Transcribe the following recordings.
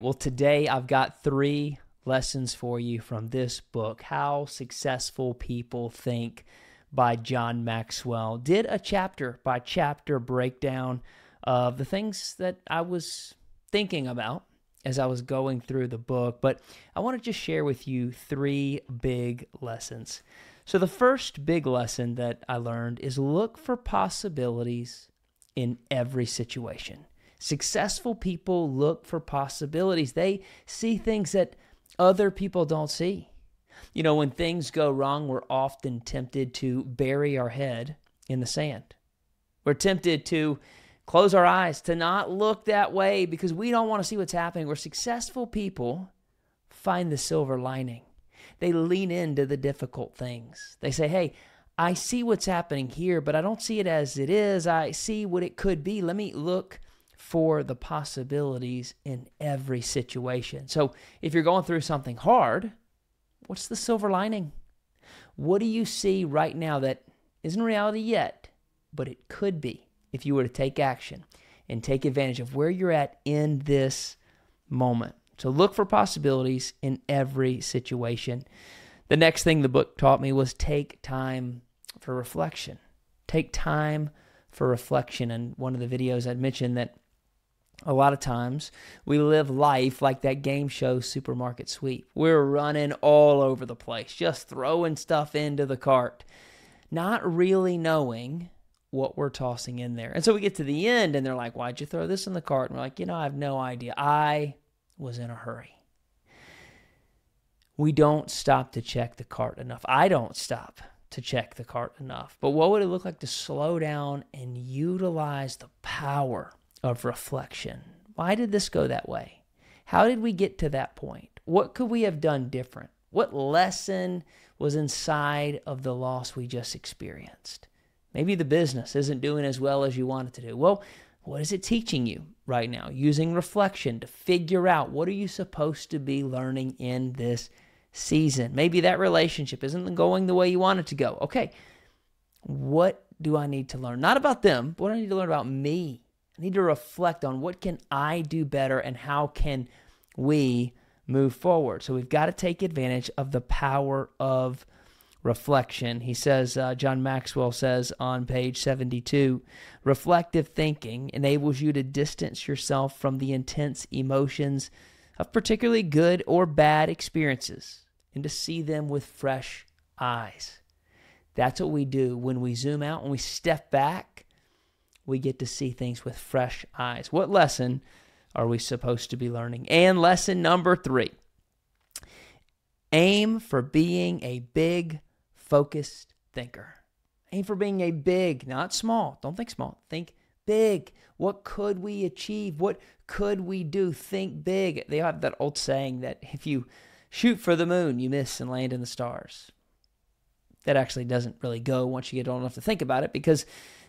Well, today I've got 3 lessons for you from this book, How Successful People Think by John Maxwell. Did a chapter by chapter breakdown of the things that I was thinking about as I was going through the book, but I want to just share with you 3 big lessons. So the first big lesson that I learned is look for possibilities in every situation. Successful people look for possibilities. They see things that other people don't see. You know, when things go wrong, we're often tempted to bury our head in the sand. We're tempted to close our eyes, to not look that way because we don't want to see what's happening. Where successful people find the silver lining. They lean into the difficult things. They say, hey, I see what's happening here, but I don't see it as it is. I see what it could be. Let me look for the possibilities in every situation. So if you're going through something hard, what's the silver lining? What do you see right now that isn't reality yet, but it could be if you were to take action and take advantage of where you're at in this moment? So look for possibilities in every situation. The next thing the book taught me was take time for reflection. Take time for reflection. And one of the videos I'd mentioned that a lot of times we live life like that game show Supermarket Sweep. We're running all over the place, just throwing stuff into the cart, not really knowing what we're tossing in there. And so we get to the end and they're like, why'd you throw this in the cart? And we're like, I have no idea. I was in a hurry. We don't stop to check the cart enough. I don't stop to check the cart enough. But what would it look like to slow down and utilize the power of reflection? Why did this go that way? How did we get to that point? What could we have done different? What lesson was inside of the loss we just experienced? Maybe the business isn't doing as well as you want it to do. Well, what is it teaching you right now? Using reflection to figure out what are you supposed to be learning in this season. Maybe that relationship isn't going the way you want it to go. Okay, what do I need to learn? Not about them, but what do I need to learn about me? I need to reflect on what can I do better and how can we move forward. So we've got to take advantage of the power of reflection. He says, John Maxwell says on page 72, reflective thinking enables you to distance yourself from the intense emotions of particularly good or bad experiences and to see them with fresh eyes. That's what we do when we zoom out, when we step back. We get to see things with fresh eyes. What lesson are we supposed to be learning? And lesson number 3, aim for being a big, focused thinker. Aim for being a big, not small. Don't think small. Think big. What could we achieve? What could we do? Think big. They have that old saying that if you shoot for the moon, you miss and land in the stars. That actually doesn't really go once you get old enough to think about it because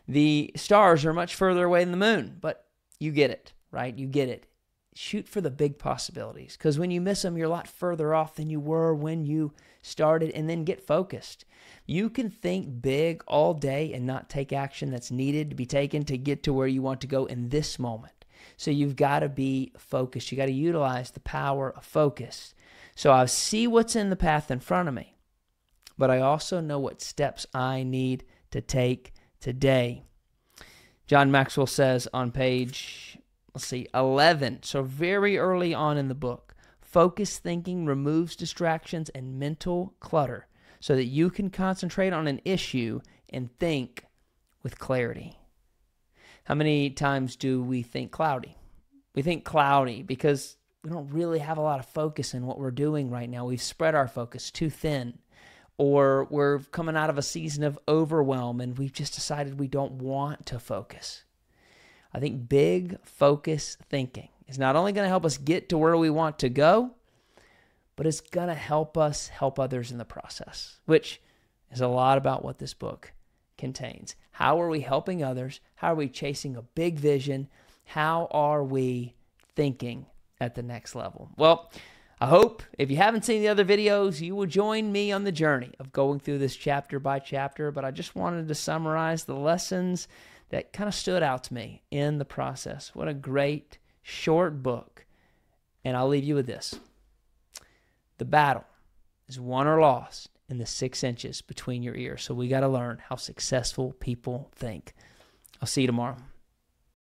the stars are much further away than the moon, but you get it, right? You get it. Shoot for the big possibilities because when you miss them, you're a lot further off than you were when you started, and then get focused. You can think big all day and not take action that's needed to be taken to get to where you want to go in this moment. So you've got to be focused. You got to utilize the power of focus. So I see what's in the path in front of me, but I also know what steps I need to take today. John Maxwell says on page, 11, so very early on in the book, focused thinking removes distractions and mental clutter so that you can concentrate on an issue and think with clarity. How many times do we think cloudy? We think cloudy because we don't really have a lot of focus in what we're doing right now. We've spread our focus too thin. Or we're coming out of a season of overwhelm and we've just decided we don't want to focus. I think big focus thinking is not only going to help us get to where we want to go, but it's going to help us help others in the process, which is a lot about what this book contains. How are we helping others? How are we chasing a big vision? How are we thinking at the next level? Well, I hope if you haven't seen the other videos, you will join me on the journey of going through this chapter by chapter, but I just wanted to summarize the lessons that kind of stood out to me in the process. What a great short book And I'll leave you with this. The battle is won or lost in the 6 inches between your ears. So we got to learn how successful people think. I'll see you tomorrow.